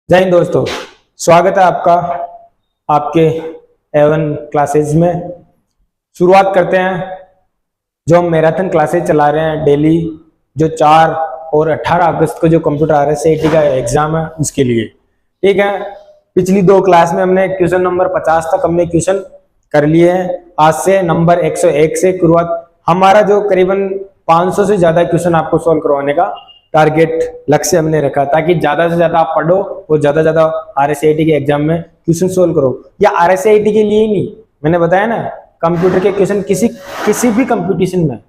जय हिंद दोस्तों, स्वागत है आपका आपके एवन क्लासेज में। शुरुआत करते हैं। जो हम मैराथन क्लासेज चला रहे हैं डेली, जो 4 और 18 अगस्त को जो कंप्यूटर RSAT का एग्जाम है उसके लिए, ठीक है। पिछली 2 क्लास में हमने क्वेश्चन नंबर 50 तक हमने क्वेश्चन कर लिए हैं। आज से नंबर 101 से शुरुआत। हमारा जो करीबन 500 से ज्यादा क्वेश्चन आपको सोल्व करवाने का टारगेट लक्ष्य हमने रखा, ताकि ज्यादा से ज्यादा आप पढ़ो और ज्यादा से ज्यादा RSAT के एग्जाम में क्वेश्चन सोल्व करो। या RSAT के लिए ही नहीं, मैंने बताया ना, कंप्यूटर के क्वेश्चन किसी भी कंपटीशन में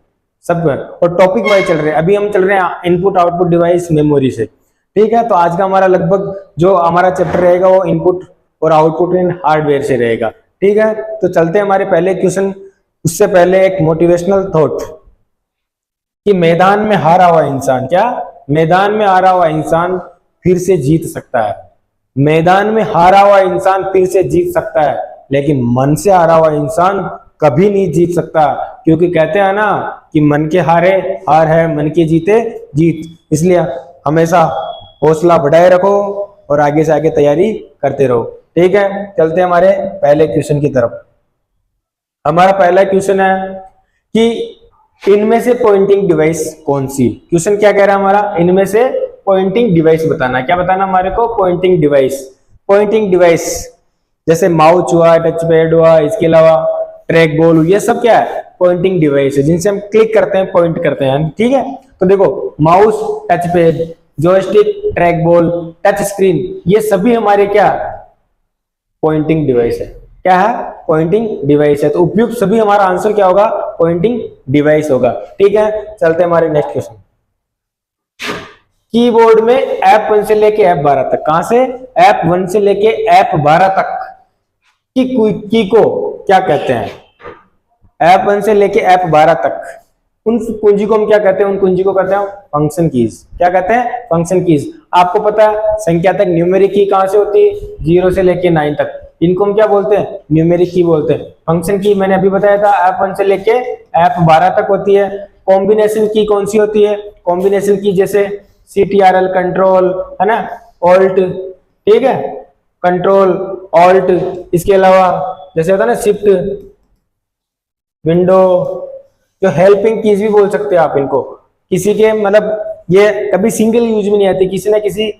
सब में। और टॉपिक वाइज चल रहे हैं। अभी हम चल रहे हैं इनपुट आउटपुट डिवाइस मेमोरी से, ठीक है। तो आज का हमारा लगभग जो हमारा चैप्टर रहेगा वो इनपुट और आउटपुट इन हार्डवेयर से रहेगा, ठीक है। तो चलते हैं हमारे पहले क्वेश्चन। उससे पहले एक मोटिवेशनल थॉट कि मैदान में हारा हुआ इंसान, क्या मैदान में हारा हुआ इंसान फिर से जीत सकता है। मैदान में हारा हुआ इंसान फिर से जीत सकता है, लेकिन मन से हारा हुआ इंसान कभी नहीं जीत सकता। क्योंकि कहते हैं ना कि मन के हारे हार है, मन के जीते जीत। इसलिए हमेशा हौसला बढ़ाए रखो और आगे से आगे तैयारी करते रहो, ठीक है। चलते हैं हमारे पहले क्वेश्चन की तरफ। हमारा पहला क्वेश्चन है कि इनमें से पॉइंटिंग डिवाइस कौन सी। क्वेश्चन क्या कह रहा है हमारा, इनमें से पॉइंटिंग डिवाइस बताना। क्या बताना हमारे को, पॉइंटिंग डिवाइस। पॉइंटिंग डिवाइस जैसे माउस हुआ, टच पैड हुआ, इसके अलावा ट्रैक बॉल, ये सब क्या है, पॉइंटिंग डिवाइस है, जिनसे हम क्लिक करते हैं, पॉइंट करते हैं, ठीक है। तो देखो, mouse, touch pad, joystick, track ball, touch screen, ये सभी हमारे क्या पॉइंटिंग डिवाइस है। क्या है, पॉइंटिंग डिवाइस है। तो उपयुक्त सभी हमारा आंसर क्या होगा, पॉइंटिंग डिवाइस होगा, ठीक है। चलते हैं हमारे नेक्स्ट क्वेश्चन। कीबोर्ड में F1 से लेके F12 तक, कहां से, F1 से लेके F12 तक की को क्या कहते हैं। F1 से लेके F12 तक उन कुंजी को हम क्या कहते हैं, उन कुंजी को कहते हैं फंक्शन कीज। क्या कहते हैं, फंक्शन कीज। आपको पता है संख्यात्मक न्यूमेरिक की कहां से होती है, 0 से लेके 9 तक, इनको हम क्या बोलते हैं, न्यूमेरिक की बोलते हैं। फंक्शन की मैंने अभी बताया था F1 से लेके F12 तक होती है। कॉम्बिनेशन की कौन सी होती है, कॉम्बिनेशन की जैसे CTRL, कंट्रोल, है ना, ऑल्ट, ठीक है, कंट्रोल ऑल्ट। इसके अलावा जैसे होता है ना शिफ्ट, विंडो, जो हेल्पिंग कीज भी बोल सकते हैं आप इनको। किसी के मतलब ये कभी सिंगल यूज में नहीं आती, किसी ना किसी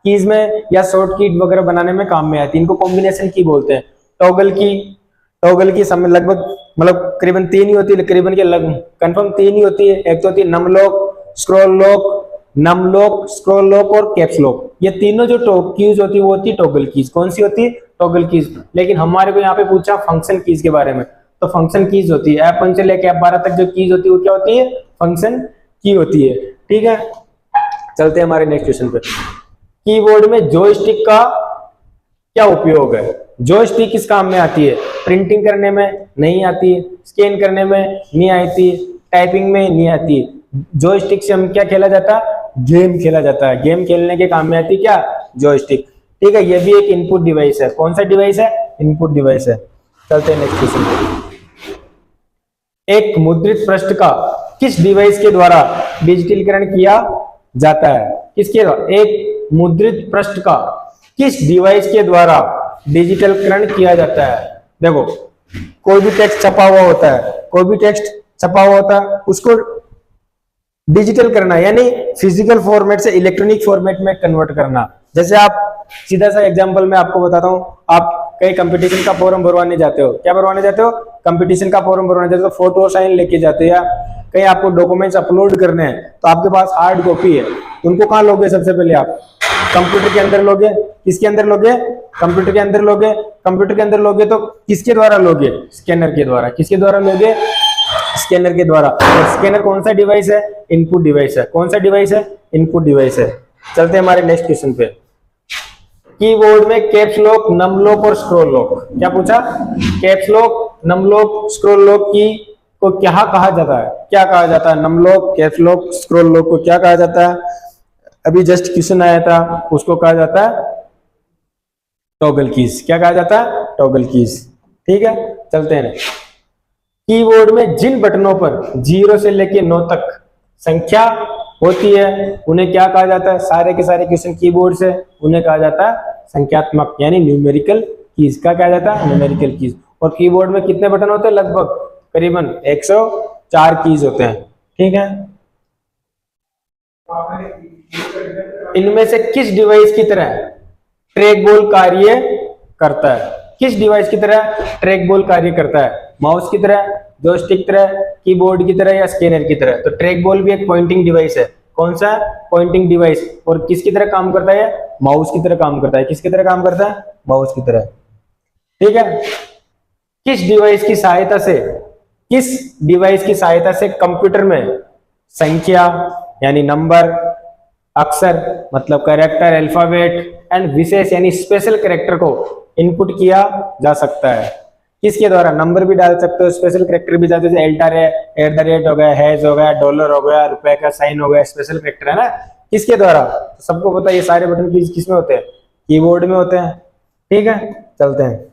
कीज में या शॉर्ट की वगैरह बनाने में काम में आती है। इनको कॉम्बिनेशन की बोलते हैं। टॉगल की समय लगभग मतलब करीबन 3 ही होती है, करीबन के लगभग कंफर्म 3 ही होती है। एक तो होती है नम लॉक, स्क्रॉल लॉक और कैप्स लॉक। ये तीनों जो कीज होती है वो होती है टॉगल कीज। कौन सी होती है, टॉगल कीज। लेकिन हमारे को यहाँ पे पूछा फंक्शन कीज के बारे में, तो फंक्शन कीज होती है F1 से लेकर F12 तक जो कीज होती है वो क्या होती है, फंक्शन की होती है, ठीक है। चलते हैं हमारे नेक्स्ट क्वेश्चन पे। कीबोर्ड में जॉयस्टिक का क्या उपयोग है। जॉयस्टिक किस काम में आती है, प्रिंटिंग करने में नहीं आती है, स्कैन करने में नहीं आती है, टाइपिंग में नहीं आती है। जॉयस्टिक से हम क्या खेला जाता है, गेम खेला जाता है। गेम खेलने के काम में आती है क्या, जॉयस्टिक, ठीक है। ये भी एक इनपुट डिवाइस है। कौन सा डिवाइस है, इनपुट डिवाइस है। चलते हैं नेक्स्ट क्वेश्चन। एक मुद्रित पृष्ठ का किस डिवाइस के द्वारा डिजिटलीकरण किया जाता है। किसके द्वारा, एक मुद्रित पृष्ठ का किस डिवाइस के द्वारा डिजिटलीकरण किया जाता है। देखो, कोई भी टेक्स्ट छपा हुआ होता है, कोई भी टेक्स्ट छपा हुआ होता है, उसको डिजिटल करना यानी फिजिकल फॉर्मेट से इलेक्ट्रॉनिक फॉर्मेट में कन्वर्ट करना। जैसे आप सीधा सा एग्जांपल मैं आपको बताता हूं, आप कई कंपटीशन का फॉर्म भरवाने जाते हो, क्या भरवाने जाते हो, कंपटीशन का फॉर्म भरवाने जाते हो, फोटो साइन लेके जाते हो, या कहीं आपको डॉक्यूमेंट्स अपलोड करने हैं तो आपके पास हार्ड कॉपी है, उनको कहाँ लोगे, सबसे पहले आप कंप्यूटर के अंदर लोगे। किसके अंदर लोगे, कंप्यूटर के अंदर लोगे। कंप्यूटर के अंदर लोगे तो किसके द्वारा लोगे, स्कैनर के द्वारा। किसके द्वारा लोगे, स्कैनर के द्वारा। और स्कैनर कौन सा डिवाइस है, इनपुट डिवाइस है। कौन सा डिवाइस है, इनपुट डिवाइस है। चलते हैं हमारे नेक्स्ट क्वेश्चन पे। कीबोर्ड में कैप्स लॉक, नम लॉक और स्क्रॉल लॉक। क्या पूछा, caps lock, num lock, scroll lock key को क्या कहा जाता है, क्या कहा जाता है, num lock, caps lock, scroll lock को क्या कहा जाता है। अभी जस्ट क्वेश्चन आया था, उसको कहा जाता है टॉगल कीज। क्या कहा जाता है, टॉगल कीज, ठीक है। चलते हैं। कीबोर्ड में जिन बटनों पर 0 से लेके 9 तक संख्या होती है उन्हें क्या कहा जाता है, सारे के सारे क्वेश्चन कीबोर्ड से, उन्हें कहा जाता है संख्यात्मक यानी न्यूमेरिकल कीज। क्या कहा जाता है, न्यूमेरिकल कीज। और कीबोर्ड में कितने बटन होते हैं, लगभग करीबन 104 कीज होते हैं, ठीक है। इनमें से किस डिवाइस की तरह ट्रैक बॉल कार्य करता है, किस डिवाइस की तरह ट्रैक बॉल कार्य करता है, माउस की तरह, जॉयस्टिक की तरह, कीबोर्ड की तरह या स्कैनर की तरह। तो ट्रैक बॉल भी एक पॉइंटिंग डिवाइस है। कौन सा, पॉइंटिंग डिवाइस। और किसकी तरह काम करता है, माउस की तरह काम करता है। किसकी तरह काम करता है, माउस की तरह, ठीक है। किस डिवाइस की सहायता से, किस डिवाइस की सहायता से कंप्यूटर में संख्या यानी नंबर, अक्षर मतलब कैरेक्टर अल्फाबेट एंड विशेष यानी स्पेशल कैरेक्टर को इनपुट किया जा सकता है। किसके द्वारा, नंबर भी डाल सकते हो, स्पेशल कैरेक्टर भी डालते हो, एल्टर है, एट द रेट हो गया, हैज हो गया, डॉलर हो गया, रुपए का साइन हो गया, स्पेशल कैरेक्टर है ना। किसके द्वारा, तो सबको पता है ये सारे बटन किस में होते हैं, कीबोर्ड में होते हैं, ठीक है। चलते हैं,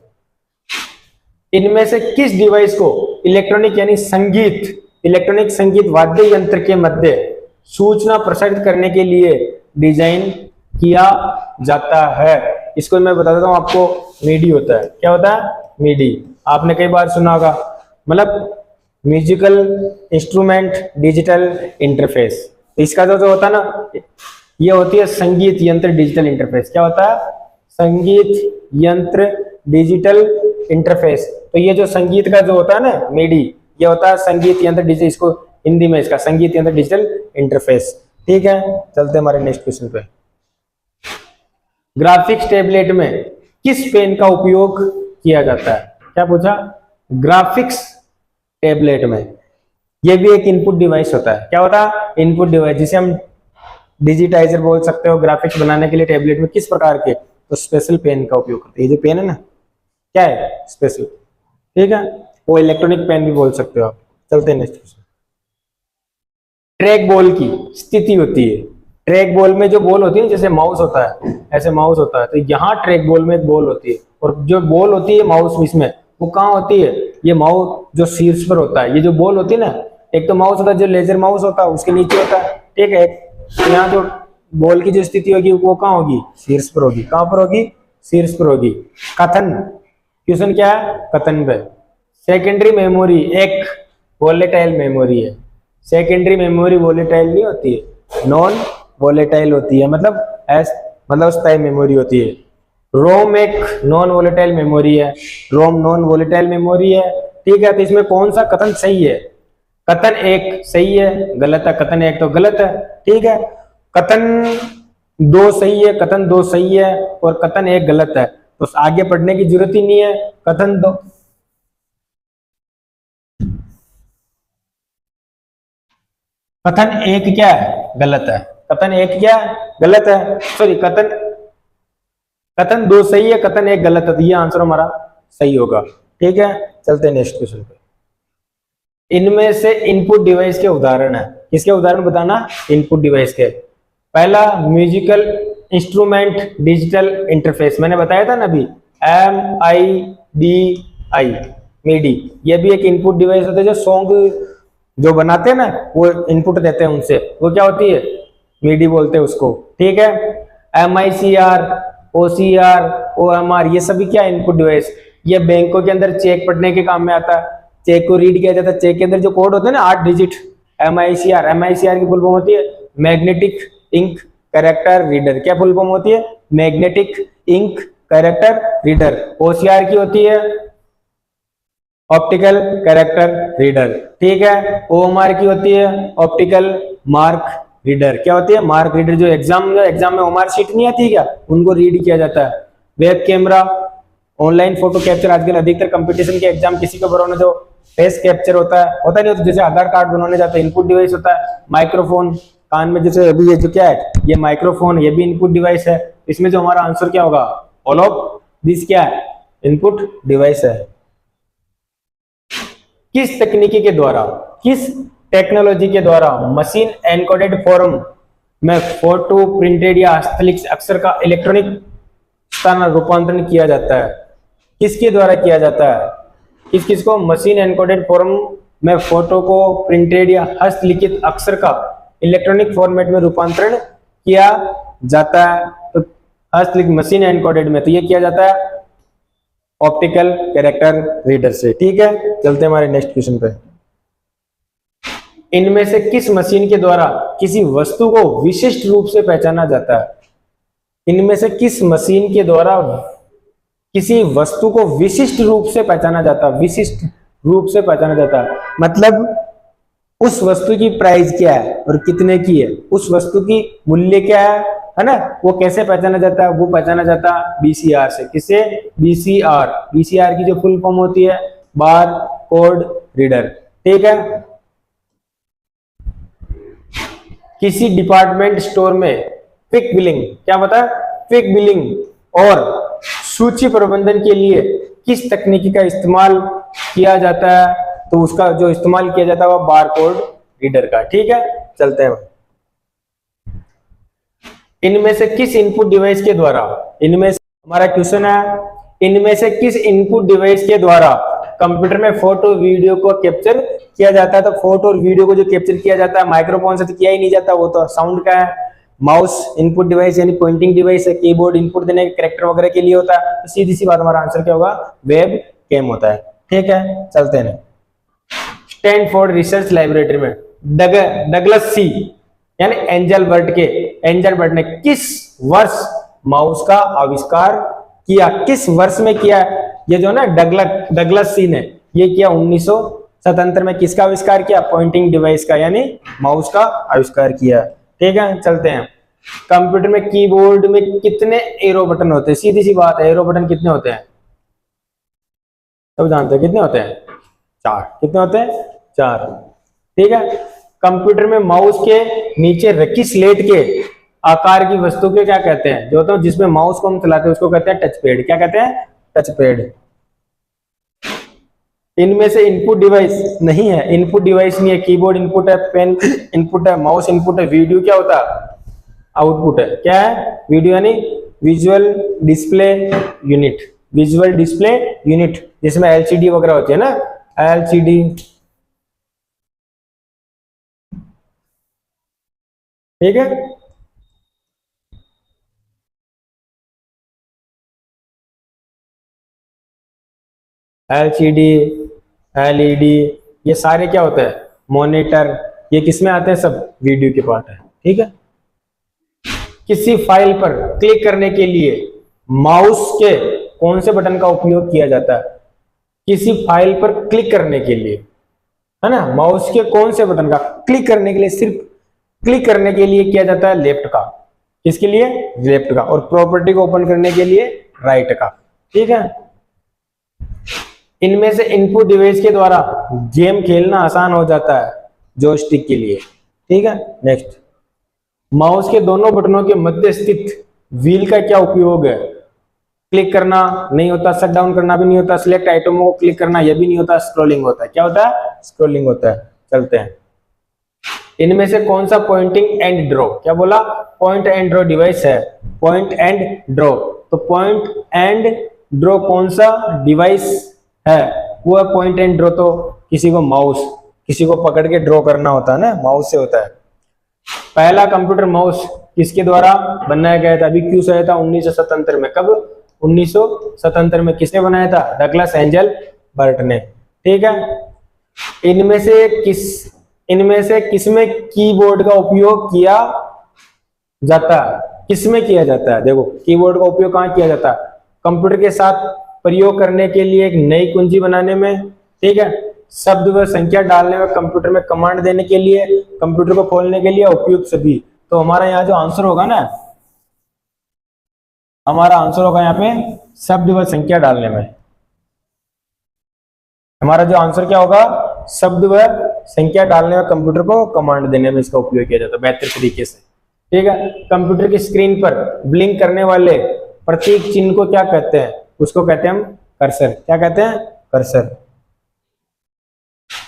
इनमें से किस डिवाइस को इलेक्ट्रॉनिक यानी संगीत, इलेक्ट्रॉनिक संगीत वाद्य यंत्र के मध्य सूचना प्रसारित करने के लिए डिजाइन किया जाता है। इसको मैं बता देता हूं आपको, मीडी होता है। क्या होता है, मीडी। आपने कई बार सुना होगा, मतलब म्यूजिकल इंस्ट्रूमेंट डिजिटल इंटरफेस। तो इसका जो होता है ना, ये होती है संगीत यंत्र डिजिटल इंटरफेस। क्या होता है, संगीत यंत्र डिजिटल इंटरफेस। तो ये जो संगीत का जो होता है ना मीडी, ये होता है संगीत यंत्र डिजिटल, इसको हिंदी में इसका संगीत यंत्र डिजिटल इंटरफेस, ठीक है। चलते हैं हमारे नेक्स्ट क्वेश्चन पे। ग्राफिक्स टैबलेट में किस पेन का उपयोग किया जाता है। क्या पूछा, ग्राफिक्स टैबलेट में, ये भी एक इनपुट डिवाइस होता है। क्या होता है, इनपुट डिवाइस, जिसे हम डिजिटाइजर बोल सकते हो। ग्राफिक्स बनाने के लिए टैबलेट में किस प्रकार के, तो स्पेशल पेन का उपयोग करते हैं। ये जो पेन है ना, क्या है, स्पेशल, ठीक है। वो इलेक्ट्रॉनिक पेन भी बोल सकते हो आप। चलते हैं नेक्स्ट क्वेश्चन। ट्रैक बॉल की स्थिति होती है, ट्रैक बॉल में जो बॉल होती है, जैसे माउस होता है, ऐसे माउस होता है, तो यहाँ ट्रैक बॉल में एक बॉल होती है, और जो बॉल होती है माउस इसमें, वो कहाँ होती है, ये माउस जो शीर्ष पर होता है। ये जो बॉल होती है ना, एक तो माउस होता है जो लेजर माउस होता है, उसके नीचे होता है, ठीक है। तो यहाँ जो बॉल की जो स्थिति होगी वो कहाँ होगी, शीर्ष पर होगी। कहाँ पर होगी, शीर्ष पर होगी। कथन, क्वेश्चन क्या है, कथन पे। सेकेंडरी मेमोरी एक वोलेटाइल मेमोरी है। सेकेंडरी मेमोरी वोलेटाइल नहीं होती है, नॉन वोलेटाइल होती है, मतलब स्थायी मेमोरी होती है। रोम एक नॉन वोलेटाइल मेमोरी है, रोम नॉन वोलेटाइल मेमोरी है, ठीक है। तो इसमें कौन सा कथन सही है, कथन एक सही है, गलत है, कथन एक तो गलत है, ठीक है। कथन दो सही है, कथन दो सही है, और कथन एक गलत है, तो आगे पढ़ने की जरूरत ही नहीं है। कथन दो, कथन एक क्या है, गलत है, कथन एक क्या है, गलत है, सॉरी कथन दो सही है, कथन एक गलत है, तो ये आंसर हमारा सही होगा, ठीक है। चलते हैं नेक्स्ट क्वेश्चन पे। इनमें से इनपुट डिवाइस के उदाहरण है, किसके उदाहरण बताना, इनपुट डिवाइस के। पहला म्यूजिकल इंस्ट्रूमेंट डिजिटल इंटरफेस, मैंने बताया था ना अभी, MIDI, मीडी। ये भी एक इनपुट डिवाइस होता है, जो सॉन्ग जो बनाते हैं ना, वो इनपुट देते हैं उनसे, वो क्या होती है, मीडी बोलते हैं उसको, ठीक है। MICR, OCR, OMR, ये सभी क्या इनपुट डिवाइस। ये बैंकों के अंदर चेक पढ़ने के काम में आता है, चेक को रीड किया जाता है। चेक के अंदर जो कोड होते हैं ना 8 डिजिट, MICR की फुल फॉर्म होती है मैग्नेटिक इंक कैरेक्टर रीडर। क्या फुल फॉर्म होती है, magnetic ink character reader. OCR की होती है ऑप्टिकल कैरेक्टर रीडर, ठीक है। OMR की होती है ऑप्टिकल मार्क रीडर। क्या होती है, मार्क रीडर। जो एग्जाम में OMR शीट नहीं आती क्या, उनको रीड किया जाता है। Web camera, online photo capture, आजकल अधिकतर कंपटीशन के एग्जाम किसी को बनाना, जो फेस कैप्चर होता नहीं होता, जैसे आधार कार्ड बनाने जाता है, इनपुट डिवाइस होता है। माइक्रोफोन, कान में जैसे अभी ये जो क्या है, ये माइक्रोफोन, ये भी इनपुट डिवाइस है। इसमें जो हमारा आंसर क्या होगा, ऑल ऑफ दिस क्या है, इनपुट डिवाइस है। किस तकनीकी के द्वारा, किस टेक्नोलॉजी के द्वारा मशीन एनकोडेड फॉर्म में फोटो प्रिंटेड या हस्तलिखित अक्षर का इलेक्ट्रॉनिक स्थान रूपांतरण किया जाता है। किसके द्वारा किया जाता है, किसको, मशीन एनकोडेड फॉर्म में फोटो को प्रिंटेड या हस्तलिखित अक्षर का इलेक्ट्रॉनिक फॉर्मेट में रूपांतरण किया जाता है। तो हस्तलिखित मशीन एनकोडेड में तो ये किया जाता है ऑप्टिकल कैरेक्टर रीडर से। ठीक है, चलते हैं हमारे नेक्स्ट क्वेश्चन पे। इनमें से किस मशीन के द्वारा किसी वस्तु को विशिष्ट रूप से पहचाना जाता है? इनमें से किस मशीन के द्वारा किसी वस्तु को विशिष्ट रूप से पहचाना जाता है? विशिष्ट रूप से पहचाना जाता है मतलब उस वस्तु की प्राइस क्या है और कितने की है, उस वस्तु की मूल्य क्या है ना, वो कैसे पहचाना जाता है? वो पहचाना जाता है बीसीआर से। किससे? बीसीआर। बीसीआर की जो फुल फॉर्म होती है बार कोड रीडर। ठीक है, किसी डिपार्टमेंट स्टोर में क्विक बिलिंग, क्या बता, क्विक बिलिंग और सूची प्रबंधन के लिए किस तकनीकी का इस्तेमाल किया जाता है? तो उसका जो इस्तेमाल किया जाता है वो बार कोड रीडर का। ठीक है, चलते हैं। इनमें से किस इनपुट डिवाइस के द्वारा, इनमें से हमारा क्वेश्चन है, इनमें से किस इनपुट डिवाइस के द्वारा कंप्यूटर में फोटो वीडियो को कैप्चर किया जाता है? तो फोटो और वीडियो को जो कैप्चर किया जाता है माइक्रोफोन से तो किया ही नहीं जाता, वो तो साउंड का है। माउस इनपुट डिवाइस यानी पॉइंटिंग डिवाइस है। कीबोर्ड इनपुट देने के कैरेक्टर वगैरह के लिए होता है। तो सीधी सी बात, हमारा आंसर क्या होगा? वेब कैम होता है। ठीक है, चलते हैं। स्टैनफोर्ड रिसर्च लाइब्रेटरी में डगलस सी यानी एंजल बर्ट ने किस वर्ष माउस का आविष्कार किया? किस वर्ष में किया? ये जो ना डगलस सी ने ये किया 1977 में। किसका आविष्कार किया? पॉइंटिंग डिवाइस का यानी माउस का आविष्कार किया। ठीक है, चलते हैं। कंप्यूटर में कीबोर्ड में कितने एरो बटन होते हैं? सीधी सी बात है, एरो बटन कितने होते हैं? सब जानते हैं कितने होते हैं? 4। कितने होते हैं? 4। ठीक है, कंप्यूटर में माउस के नीचे रखी स्लेट के आकार की वस्तु के क्या कहते हैं? जो होता है जिसमें माउस को हम चलाते हैं उसको कहते हैं टच पैड। क्या कहते हैं? Touch pad. इनमें से इनपुट डिवाइस नहीं है, इनपुट डिवाइस नहीं है। कीबोर्ड इनपुट है, पेन इनपुट है, माउस इनपुट है, वीडियो क्या होता है? आउटपुट है। क्या है? वीडियो यानी visual display unit. Visual display unit जिसमें एलसीडी वगैरह होती है ना, एलसीडी। ठीक है, एलसीडी एलईडी ये सारे क्या होते हैं? मॉनिटर। ये किसमें आते हैं? सब वीडियो के पार्ट है। ठीक है, किसी फाइल पर क्लिक करने के लिए माउस के कौन से बटन का उपयोग किया जाता है? किसी फाइल पर क्लिक करने के लिए, है ना, माउस के कौन से बटन का क्लिक करने के लिए, सिर्फ क्लिक करने के लिए किया जाता है लेफ्ट का। किसके लिए? लेफ्ट का। और प्रॉपर्टी को ओपन करने के लिए राइट का। ठीक है, इनमें से इनपुट डिवाइस के द्वारा गेम खेलना आसान हो जाता है जॉयस्टिक के लिए। ठीक है, नेक्स्ट। माउस के दोनों बटनों के मध्य स्थित व्हील का क्या उपयोग है? क्लिक करना नहीं होता, शट डाउन करना भी नहीं होता, सिलेक्ट आइटमों को क्लिक करना यह भी नहीं होता, स्क्रॉलिंग होता है। क्या होता है? स्क्रॉलिंग होता है। चलते हैं। इनमें से कौन सा पॉइंटिंग एंड ड्रॉ, क्या बोला? पॉइंट एंड ड्रॉ डिवाइस है। पॉइंट एंड ड्रॉ, तो पॉइंट एंड ड्रॉ कौन सा डिवाइस है? वो है पॉइंट एंड ड्रॉ। तो किसी को माउस, किसी को पकड़ के ड्रॉ करना होता है ना, माउस से होता है। पहला कंप्यूटर माउस किसके द्वारा बनाया गया था? अभी क्यों से आया था? 1977 में। कब? 1977 में। किसने बनाया था? डगलस एंजल बर्ट ने। ठीक है, इनमें से किसमें कीबोर्ड का उपयोग किया जाता है? किसमें किया जाता है? देखो, कीबोर्ड का उपयोग कहाँ किया जाता है? कंप्यूटर के साथ प्रयोग करने के लिए, एक नई कुंजी बनाने में, ठीक है, शब्द व संख्या डालने में, कंप्यूटर में कमांड देने के लिए, कंप्यूटर को खोलने के लिए उपयुक्त सभी। तो हमारा यहाँ जो आंसर होगा ना, हमारा आंसर होगा यहाँ पे शब्द व संख्या डालने में। हमारा जो आंसर क्या होगा? शब्द व संख्या डालने में, कंप्यूटर को कमांड देने में इसका उपयोग किया जाता है बेहतर तरीके से। ठीक है, कंप्यूटर की स्क्रीन पर ब्लिंक करने वाले प्रतीक चिन्ह को क्या कहते हैं? उसको कहते हैं हम कर्सर। क्या कहते हैं? कर्सर।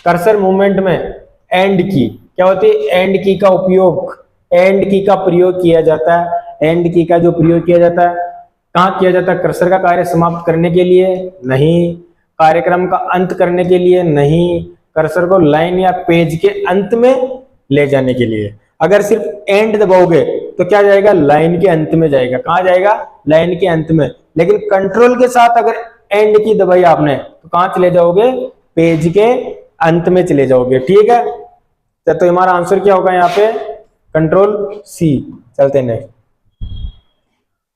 कर्सर मूवमेंट में एंड की क्या होती है? एंड की का उपयोग, एंड की का प्रयोग किया जाता है। एंड की का जो प्रयोग किया जाता है कहाँ किया जाता है? कर्सर का कार्य समाप्त करने के लिए नहीं, कार्यक्रम का अंत करने के लिए नहीं, कर्सर को लाइन या पेज के अंत में ले जाने के लिए। अगर सिर्फ एंड दबाओगे तो क्या जाएगा, लाइन के अंत में जाएगा। कहां जाएगा, लाइन के अंत में। लेकिन कंट्रोल के साथ अगर एंड की दबाई आपने तो कहां चले जाओगे, पेज के अंत में चले जाओगे। ठीक है, तो हमारा आंसर क्या होगा यहाँ पे, कंट्रोल सी। चलते हैं नेक्स्ट।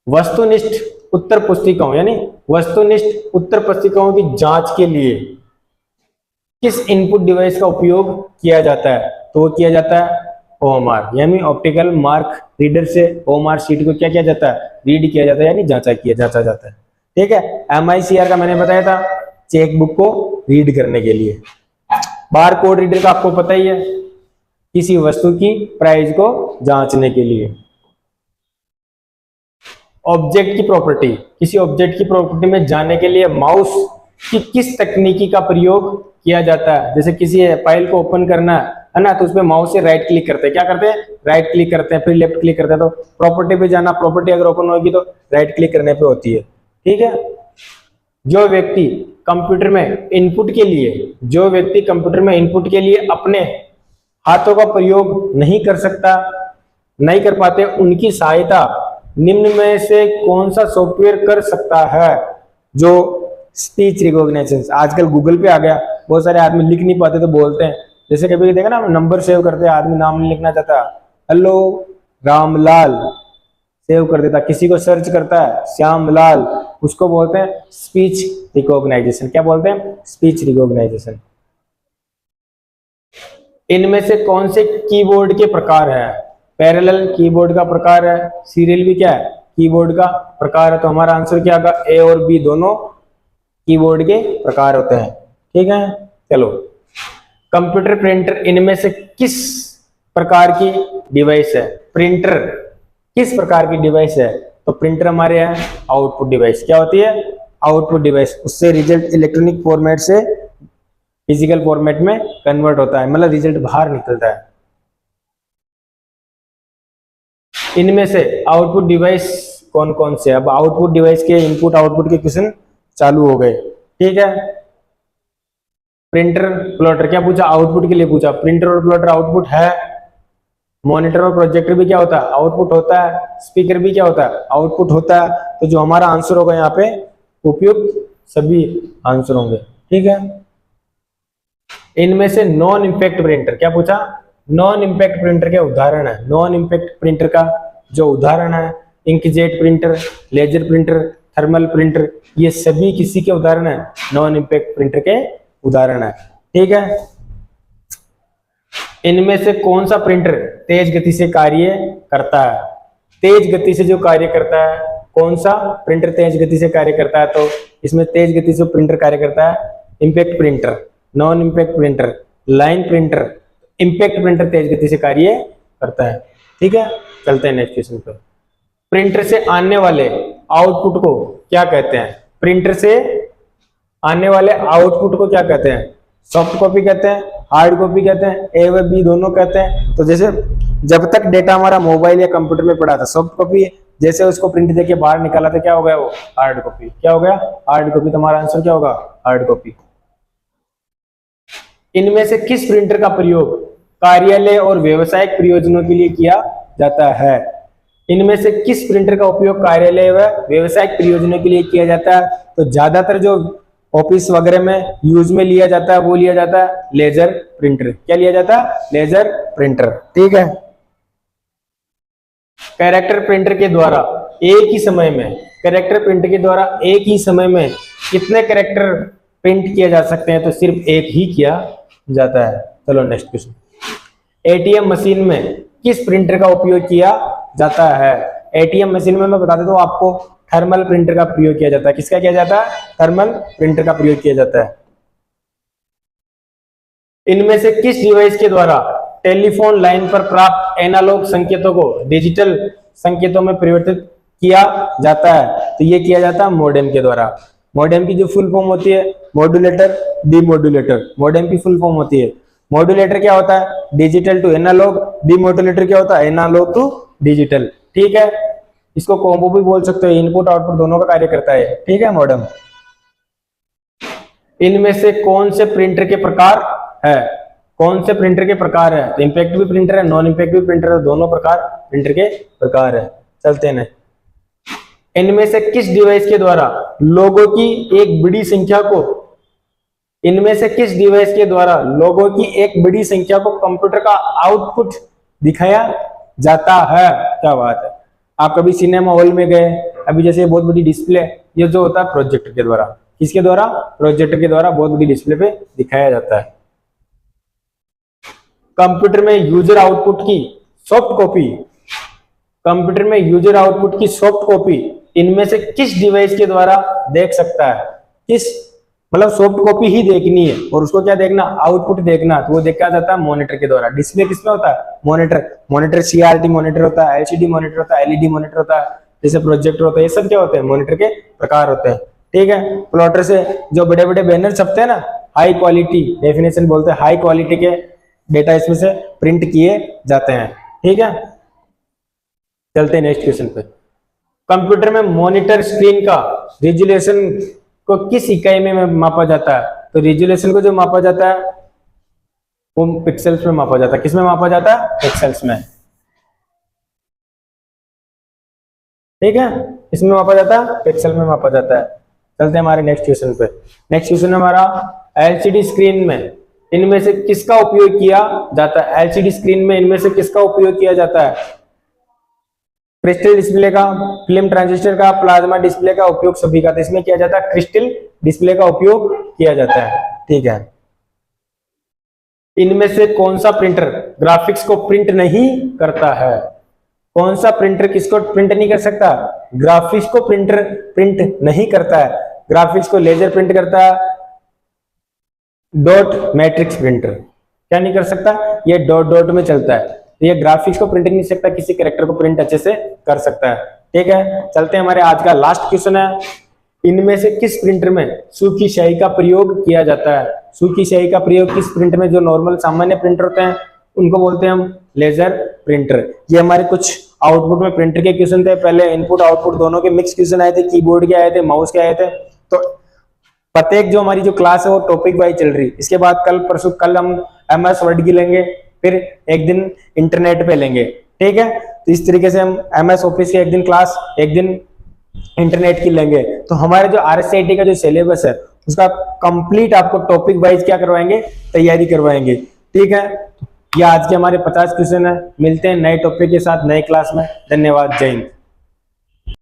वस्तुनिष्ठ उत्तर पुस्तिकाओं यानी वस्तुनिष्ठ उत्तर पुस्तिकाओं की जांच के लिए किस इनपुट डिवाइस का उपयोग किया जाता है, तो वो किया जाता है ओएमआर यानी ऑप्टिकल मार्क रीडर से ओएमआर शीट को क्या किया जाता है, रीड किया जाता है यानी जांचा जाता है। ठीक है, एमआईसीआर का मैंने बताया था चेकबुक को रीड करने के लिए। बार कोड रीडर का आपको पता ही है, किसी वस्तु की प्राइस को जांचने के लिए। ऑब्जेक्ट की प्रॉपर्टी, किसी ऑब्जेक्ट की प्रॉपर्टी में जाने के लिए माउस की किस तकनीकी का प्रयोग किया जाता है। जैसे किसी फाइल को ओपन करना है ना, तो उसमें माउस से राइट क्लिक करते हैं, क्या करते हैं, राइट क्लिक करते हैं, फिर लेफ्ट क्लिक करते हैं। तो प्रॉपर्टी पे जाना, प्रॉपर्टी अगर ओपन होगी तो राइट क्लिक करने पे होती है। ठीक है, जो व्यक्ति कंप्यूटर में इनपुट के लिए अपने हाथों का प्रयोग नहीं कर पाते, उनकी सहायता निम्न में से कौन सा सॉफ्टवेयर कर सकता है, जो स्पीच रिकॉग्निशन। आजकल गूगल पे आ गया, बहुत सारे आदमी लिख नहीं पाते तो बोलते हैं। जैसे कभी देखा ना, नंबर सेव करते हैं, आदमी नाम नहीं लिखना चाहता, हेलो रामलाल सेव कर देता, किसी को सर्च करता है श्यामलाल, उसको बोलते हैं स्पीच रिकॉग्नाइजेशन। क्या बोलते हैं, स्पीच रिकॉग्नाइजेशन। इनमें से कौन से कीबोर्ड के प्रकार है, पैरेलल कीबोर्ड का प्रकार है, सीरियल भी क्या है, कीबोर्ड का प्रकार है। तो हमारा आंसर क्या होगा, ए और बी दोनों कीबोर्ड के प्रकार होते हैं। ठीक है, चलो। कंप्यूटर प्रिंटर इनमें से किस प्रकार की डिवाइस है, प्रिंटर किस प्रकार की डिवाइस है, तो प्रिंटर हमारे यहाँ आउटपुट डिवाइस। क्या होती है, आउटपुट डिवाइस। उससे रिजल्ट इलेक्ट्रॉनिक फॉर्मेट से फिजिकल फॉर्मेट में कन्वर्ट होता है, मतलब रिजल्ट बाहर निकलता है। इनमें से आउटपुट डिवाइस कौन कौन से, अब आउटपुट डिवाइस के इनपुट आउटपुट के क्वेश्चन चालू हो गए। ठीक है, प्रिंटर प्लॉटर क्या पूछा, आउटपुट के लिए पूछा। प्रिंटर और प्लॉटर आउटपुट है। मॉनिटर और प्रोजेक्टर भी क्या होता है, आउटपुट होता है। स्पीकर भी क्या होता है, आउटपुट होता है। तो जो हमारा आंसर होगा यहाँ पे उपयुक्त सभी आंसर होंगे। ठीक है, इनमें से नॉन इंपैक्ट प्रिंटर क्या पूछा, नॉन इंपैक्ट प्रिंटर के उदाहरण है। नॉन इंपैक्ट प्रिंटर का जो उदाहरण है, inkjet printer, laser printer, thermal printer, ये सभी किसी के उदाहरण है, नॉन इंपैक्ट प्रिंटर के उदाहरण है। ठीक है, इनमें से कौन सा प्रिंटर तेज गति से कार्य करता है, तेज गति से जो कार्य करता है, कौन सा प्रिंटर तेज गति से कार्य करता है, तो इसमें तेज गति से प्रिंटर कार्य करता है impact printer, non impact printer, line printer. Impact printer तेज गति से कार्य करता है। ठीक है, चलते हैं नेक्स्ट क्वेश्चन पर। प्रिंटर से आने वाले आउटपुट को क्या कहते हैं, प्रिंटर से आने वाले आउटपुट को क्या कहते हैं, सॉफ्ट कॉपी कहते हैं, हार्ड कॉपी कहते हैं, ए व बी दोनों कहते हैं। तो जैसे जब तक डेटा हमारा मोबाइल या कंप्यूटर में पड़ा था सॉफ्ट कॉपी, जैसे उसको प्रिंट देके बाहर निकाला तो क्या हो गया, वो हार्ड कॉपी। क्या हो गया, हार्ड कॉपी। तो हमारा आंसर क्या होगा, हार्ड कॉपी। इनमें से किस प्रिंटर का प्रयोग कार्यालय और व्यवसायिक प्रयोजनों के लिए किया जाता है, इनमें से किस प्रिंटर का उपयोग कार्यालय व व्यवसायिक प्रयोजनों के लिए किया जाता है, तो ज्यादातर जो ऑफिस वगैरह में यूज में लिया जाता है वो लिया जाता है लेजर प्रिंटर। क्या लिया जाता है, लेजर प्रिंटर। ठीक है, कैरेक्टर प्रिंटर के द्वारा एक ही समय में, कैरेक्टर प्रिंटर के द्वारा एक ही समय में कितने कैरेक्टर प्रिंट किए जा सकते हैं, तो सिर्फ एक ही किया जाता है। चलो नेक्स्ट क्वेश्चन। एटीएम मशीन में किस प्रिंटर का उपयोग किया जाता है, एटीएम मशीन में मैं बता देता हूं आपको, थर्मल प्रिंटर का प्रयोग किया जाता है। किसका किया जाता है, थर्मल प्रिंटर का प्रयोग किया जाता है। इनमें से किस डिवाइस के द्वारा टेलीफोन लाइन पर प्राप्त एनालॉग संकेतों को डिजिटल संकेतों में परिवर्तित किया जाता है, तो ये किया जाता है मॉडेम के द्वारा। मॉडेम की जो फुल फॉर्म होती है मॉड्यूलेटर, डीमॉड्यूलेटर। मॉडेम की फुल फॉर्म होती है, मॉड्यूलेटर क्या होता है, डिजिटल टू एनालॉग, डीमॉड्यूलेटर क्या होता है, एनालॉग टू डिजिटल। ठीक है, इसको कॉम्बो भी बोल सकते हो, इनपुट आउटपुट दोनों का कार्य करता है। ठीक है, मॉडेम। इनमें से कौन से प्रिंटर के प्रकार है, कौन से प्रिंटर के प्रकार है, तो इंपैक्टिव प्रिंटर है, नॉन इंपैक्टिव प्रिंटर है, दोनों प्रकार प्रिंटर के प्रकार है। चलते हैं। इनमें से किस डिवाइस के द्वारा लोगों की एक बड़ी संख्या को इनमें से किस डिवाइस के द्वारा लोगों की एक बड़ी संख्या को कंप्यूटर का आउटपुट दिखाया जाता है? क्या बात है। आप कभी सिनेमा हॉल में गए, अभी जैसे बहुत बड़ी डिस्प्ले, ये जो होता है प्रोजेक्टर के द्वारा, किसके द्वारा? प्रोजेक्टर के द्वारा बहुत बड़ी डिस्प्ले पे दिखाया जाता है। कंप्यूटर में यूजर आउटपुट की सॉफ्ट कॉपी कंप्यूटर में यूजर आउटपुट की सॉफ्ट कॉपी इनमें से किस डिवाइस के द्वारा देख सकता है? किस, मतलब सॉफ्ट कॉपी ही देखनी है और उसको क्या देखना? आउटपुट देखना। तो वो देखा जाता है मॉनिटर के द्वारा। डिस्प्ले किसमें होता है? मॉनिटर CRT मॉनिटर होता है, LCD मॉनिटर होता है, LED मॉनिटर होता है, जैसे प्रोजेक्टर होता है, ये सब क्या होते हैं? मॉनिटर के प्रकार होते हैं। ठीक है। प्लॉटर से जो बड़े बड़े बैनर छपते हैं ना, हाई क्वालिटी डेफिनेशन बोलते हैं, हाई क्वालिटी के डेटा इसमें से प्रिंट किए जाते हैं। ठीक है। चलते हैं नेक्स्ट क्वेश्चन पे। कंप्यूटर में मॉनिटर स्क्रीन का रेजोल्यूशन को किस इकाई में मापा जाता है? तो रेजोल्यूशन को जो मापा जाता है वो पिक्सेल्स में मापा जाता है। किसमें मापा जाता है? पिक्सेल्स में। ठीक है, इसमें मापा जाता है, पिक्सल में मापा जाता है। चलते हैं हमारे नेक्स्ट क्वेश्चन पे। नेक्स्ट क्वेश्चन हमारा LCD स्क्रीन में इनमें से किसका उपयोग किया जाता है? LCD स्क्रीन में इनमें से किसका उपयोग किया जाता है? क्रिस्टल डिस्प्ले का, फिल्म ट्रांजिस्टर का, प्लाज्मा डिस्प्ले का उपयोग सभी का। तो इसमें किया जाता है क्रिस्टल डिस्प्ले का उपयोग किया जाता है। ठीक है। इनमें से कौन सा प्रिंटर ग्राफिक्स को प्रिंट नहीं करता है? कौन सा प्रिंटर किसको प्रिंट नहीं कर सकता? ग्राफिक्स को प्रिंटर प्रिंट नहीं करता है। ग्राफिक्स को लेजर प्रिंट करता है, डॉट मैट्रिक्स प्रिंटर क्या नहीं कर सकता? ये डॉट डॉट में चलता है। ये ग्राफिक्स को प्रिंट नहीं सकता, किसी कैरेक्टर को प्रिंट अच्छे से कर सकता है। ठीक है। चलते हैं हमारे आज का लास्ट क्वेश्चन है। इनमें से किस प्रिंटर में सूखी स्याही का प्रयोग किया जाता है? सूखी स्याही का प्रयोग किस प्रिंटर में? जो नॉर्मल सामान्य प्रिंटर होते हैं उनको बोलते हैं हम लेजर प्रिंटर। ये हमारे कुछ आउटपुट में प्रिंटर के क्वेश्चन थे। पहले इनपुट आउटपुट दोनों के मिक्स क्वेश्चन आए थे, कीबोर्ड के आए थे, माउस के आए थे। तो प्रत्येक जो हमारी जो क्लास है वो टॉपिक वाइज चल रही। इसके बाद कल हम MS वर्ड की लेंगे, फिर एक दिन इंटरनेट पे लेंगे। ठीक है। तो इस तरीके से हम MS ऑफिस की एक दिन क्लास, एक दिन इंटरनेट की लेंगे। तो हमारे जो RSCIT का जो सिलेबस है उसका कंप्लीट आपको टॉपिक वाइज क्या करवाएंगे? तैयारी करवाएंगे। ठीक है। ये आज के हमारे 50 क्वेश्चन है। मिलते हैं नए टॉपिक के साथ नए क्लास में। धन्यवाद। जय हिंद।